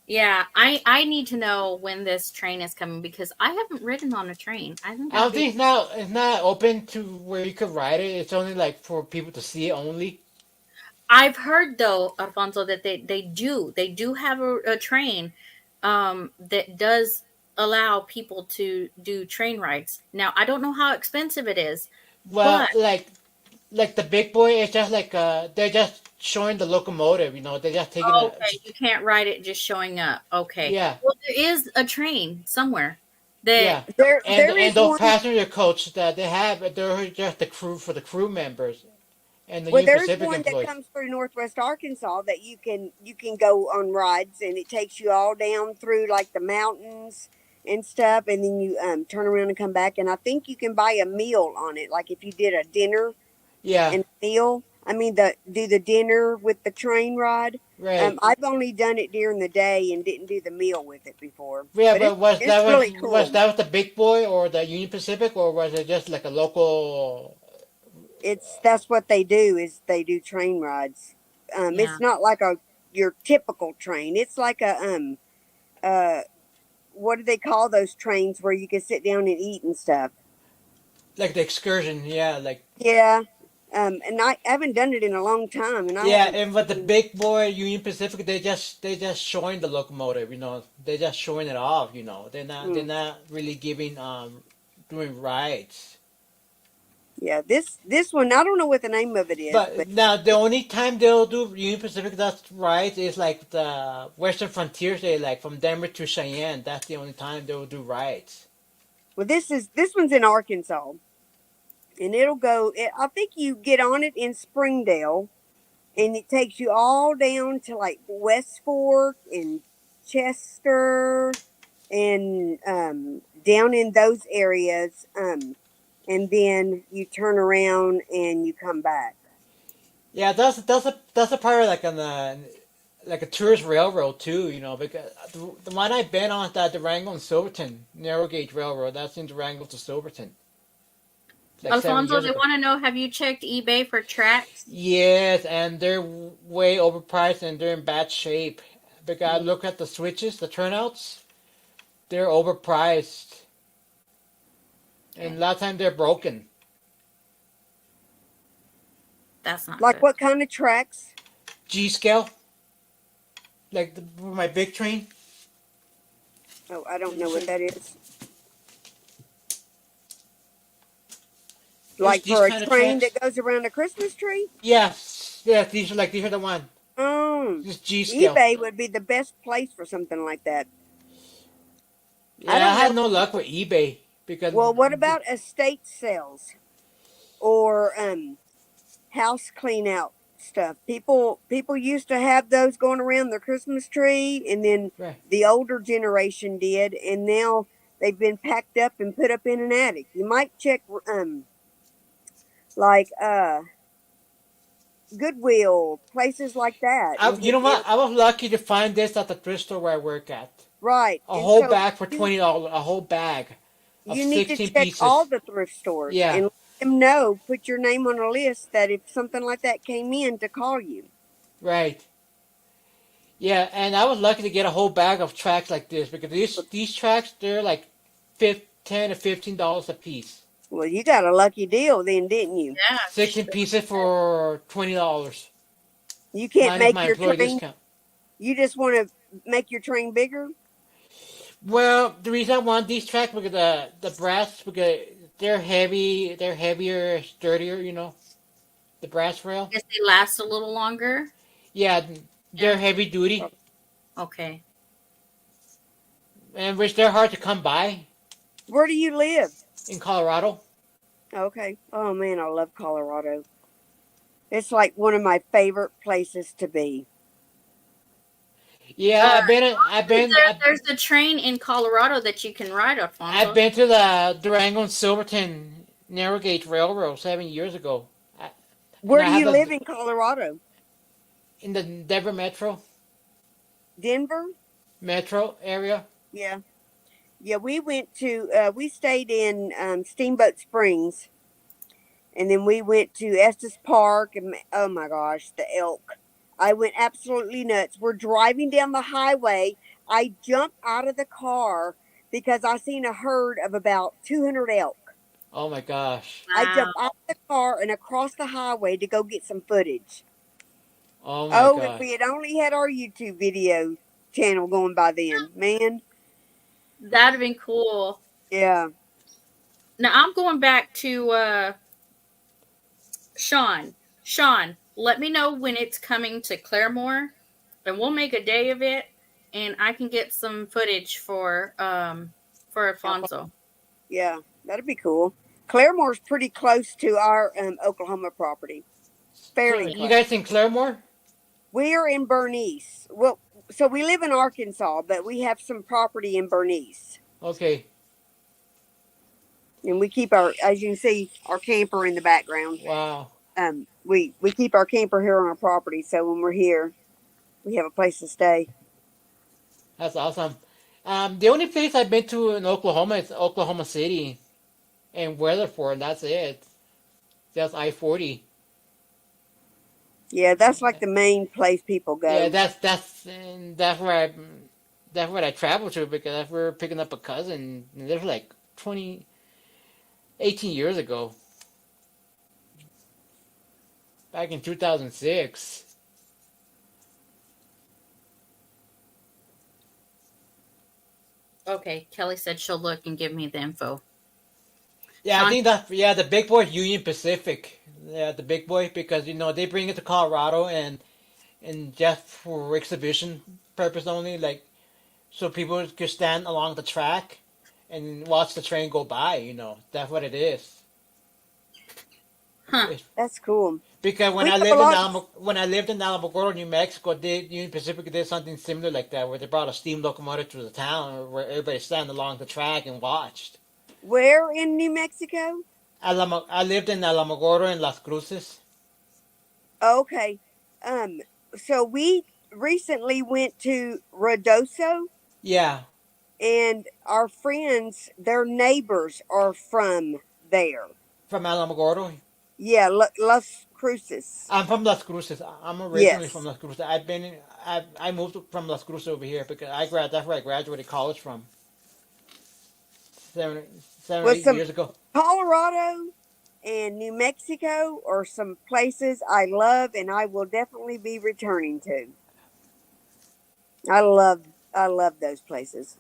Yeah, I need to know when this train is coming because I haven't ridden on a train. I think I that'd don't be. think it's not open to where you could ride it. It's only like for people to see it only. I've heard though, Alfonso, that they do have a train that does allow people to do train rides. Now I don't know how expensive it is, Well, but like the big boy, it's just like they're just showing the locomotive. They're just taking a okay, you can't ride it just showing up. Okay, yeah, well there is a train somewhere that. yeah, and There and is those one. passenger coach that they have, they're just the crew for the crew members and the Well, Union there's Pacific one that employees. comes through Northwest Arkansas that you can go on rides, and it takes you all down through like the mountains and stuff, and then you turn around and come back. And I think you can buy a meal on it, like if you did a dinner Yeah, and a meal. I mean, the dinner with the train ride. right. I've only done it during the day and didn't do the meal with it before, Yeah, but but was it's that was really was cool. that was the big boy or the Union Pacific or was it just like a local? It's That's what they do, is they do train rides. Yeah. It's not like a your typical train. It's like a uh what do they call those trains where you can sit down and eat and stuff? Like the excursion, yeah, like Yeah. And I haven't done it in a long time, and I yeah, haven't. and with the big boy Union Pacific, they just showing the locomotive, they're just showing it off, they're Mm, not really giving doing rides. yeah, this one, I don't know what the name of it is, But but now the only time they'll do Union Pacific that's rides is like the Western Frontier Day, like from Denver to Cheyenne. That's the only time they'll do rides. well, this one's in Arkansas, and it'll go. I think you get on it in Springdale, and it takes you all down to like West Fork and Chester and down in those areas, and then you turn around and you come back. Yeah, that's a part of like on the like a tourist railroad too, because the one I've been on is that Durango and Silverton narrow gauge railroad. That's in Durango to Silverton, like seven Alfonso, years they ago. want to know, have you checked eBay for tracks? Yes, and they're way overpriced and they're in bad shape. Because I look at the switches, the turnouts, they're overpriced, and a Okay, lot of times they're broken. that's not Like good. what kind of tracks? G scale, like my big train. Oh, I don't Did you know what say? that is. It's Like these for a kind of train tracks. that goes around a Christmas tree? Yes, yeah, these are the one. Oh, This G scale. eBay would be the best place for something like that. I Yeah, I don't had know. no luck with eBay because Well, what about estate sales or house clean out stuff? People used to have those going around their Christmas tree, and then right. the older generation did, and now they've been packed up and put up in an attic. You might check like Goodwill, places like that, and You get know them. what? I was lucky to find this at the thrift store where I work at. Right. A And whole so bag for you $20. A whole bag of you need to 16 check all pieces. the thrift stores Yeah, and let them know, put your name on a list that if something like that came in, to call you. right. Yeah, and I was lucky to get a whole bag of tracks like this because these tracks they're like 10 to $15 a piece. Well, you got a lucky deal then, didn't you? Yeah, 16 pieces for $20 You can't minus make my your employee train, discount. you just want to make your train bigger? Well, the reason I want these tracks because the brass because they're heavy, they're heavier, sturdier. The brass rail. guess they last a little longer. Yeah, they're Yeah. heavy duty, Okay. and which they're hard to come by Where do you live? in Colorado. Okay. Oh man, I love Colorado. It's like one of my favorite places to be. Yeah, Uh, I've been, there's a train in Colorado that you can ride, I've Alfonso. been to the Durango and Silverton narrow gauge railroad 7 years ago, and Where I do have you live the in Colorado? in the Denver Denver? metro area. Yeah. Yeah, we stayed in Steamboat Springs, and then we went to Estes Park, and oh my gosh, the elk. I went absolutely nuts. We're driving down the highway. I jumped out of the car because I seen a herd of about 200 elk. Oh my gosh. I Wow. jumped out of the car and across the highway to go get some footage. Oh my Oh, if gosh. we had only had our YouTube video channel going by then, man. That'd have been cool. Yeah. Now I'm going back to Sean. Sean, let me know when it's coming to Claremore, and we'll make a day of it, and I can get some footage for Alfonso. Yeah, that'd be cool. Claremore's pretty close to our Oklahoma property. So Fairly you close. guys in Claremore? We're in Bernice. Well, so we live in Arkansas, but we have some property in Bernice. Okay. And we keep our, as you can see, our camper in the background. Wow. We keep our camper here on our property, so when we're here, we have a place to stay. That's awesome. The only place I've been to in Oklahoma is Oklahoma City and Weatherford. That's it. That's I-40. Yeah, that's like the main place people Yeah, go. that's where I traveled to because that's where we were picking up a cousin. And this was like 18 years ago, back in 2006. Okay, Kelly said she'll look and give me the info. Yeah, I Sean? think the big boy Union Pacific. Yeah, the big boy because they bring it to Colorado and just for exhibition purpose only, like so people could stand along the track and watch the train go by. That's what it is. Huh. It's, That's cool. because We have a lot of, when I lived in Alamogordo, New Mexico, Union Pacific did something similar like that, where they brought a steam locomotive to the town, where everybody stand along the track and watched. where in New Mexico? I lived in Alamogordo and Las Cruces. Okay. Um, so we recently went to Rodoso, Yeah, and our friends, their neighbors are from there. from Alamogordo. Yeah, Las Cruces. I'm from Las Cruces. I'm originally from Yes. Las Cruces. I moved from Las Cruces over here because that's where I graduated college from seven or Well, eight some years ago. Colorado and New Mexico are some places I love, and I will definitely be returning to. I love, I love those places.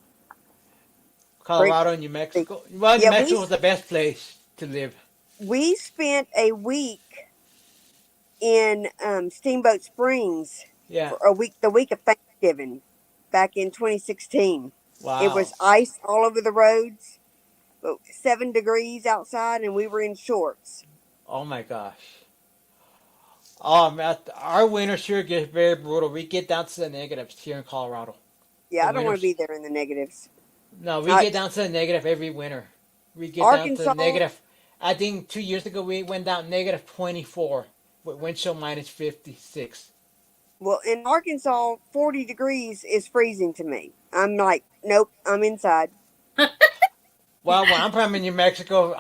Great. Colorado and New Mexico. Well, New Yeah, Mexico was the best place to live. we spent a week in Steamboat Springs Yeah. for a week, the week of Thanksgiving, back in 2016. It was Wow. ice all over the roads, 7 degrees outside, and we were in shorts. Oh my gosh. Oh man, our winters here get very brutal. We get down to the negatives here in Colorado. Yeah, The I don't want to winters. be there in the negatives. No, we Uh, get down to the negative every winter. We get down to the Arkansas, negative. I think 2 years ago we went down negative 24 with wind chill minus 56. well, in Arkansas, 40 degrees is freezing to me. I'm like, nope, I'm inside. Well, where I'm from in New Mexico,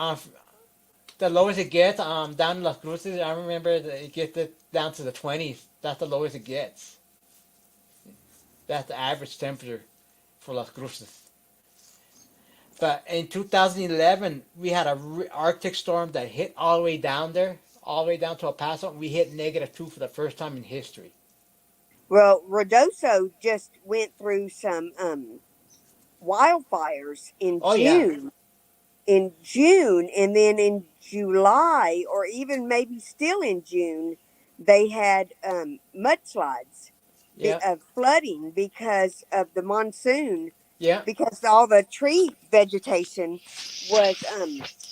the lowest it gets, down in Las Cruces, I remember that it gets it down to the 20s. That's the lowest it gets. That's the average temperature for Las Cruces. But in 2011, we had a Arctic storm that hit all the way down there, all the way down to El Paso, and we hit -2 for the first time in history. Well, Rodoso just went through some wildfires Oh yeah, in June, and then in July, or even maybe still in June, they had mudslides, yeah, of flooding because of the monsoon, yeah, because all the tree vegetation was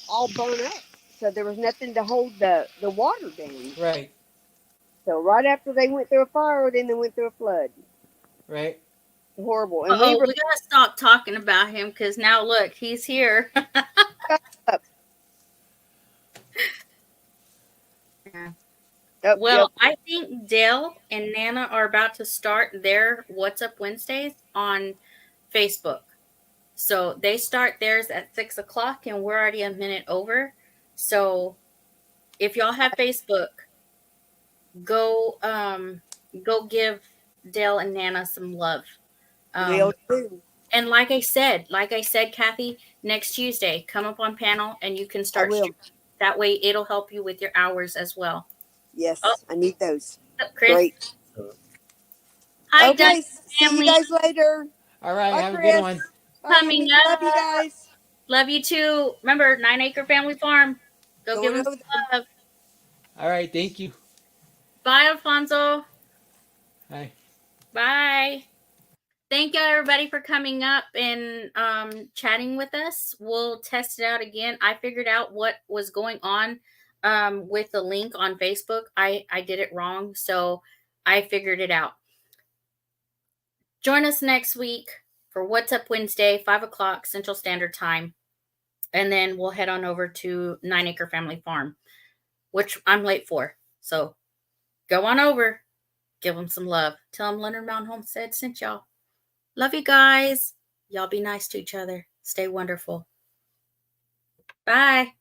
all burnt up, so there was nothing to hold the water down. right, So right after they went through a fire, then they went through a flood. right. Horrible, and we Uh-oh, were we gotta stop talking about him because now look, he's here. up. Yeah. Oh, yep. Well, I think Dale and Nana are about to start their What's Up Wednesdays on Facebook. So they start theirs at 6 o'clock, and we're already a minute over. So if y'all have Facebook, go go give Dale and Nana some love. Um, Will do. and like I said, Kathy, next Tuesday, come up on panel and you can I start will. that way it'll help you with your hours as well. Oh, Yes, I need those. Chris. Great. Hi, Dunn Okay, see you family. guys later. All right, Bye, have a good one. Chris. Bye, Coming Amy. up. Love you guys. Love you too. Remember, 9 Acre Family Farm. Go give Going them over there. some love. All right, thank you. Bye, Alfonso. Bye. Bye. Thank you, everybody, for coming up and chatting with us. We'll test it out again. I figured out what was going on with the link on Facebook. I did it wrong, so I figured it out. Join us next week for What's Up Wednesday, 5 o'clock Central Standard Time. And then we'll head on over to 9 Acre Family Farm, which I'm late for. So go on over. Give them some love. Tell them Lenard Mountain Homestead sent y'all. Love you guys. Y'all be nice to each other. Stay wonderful. Bye.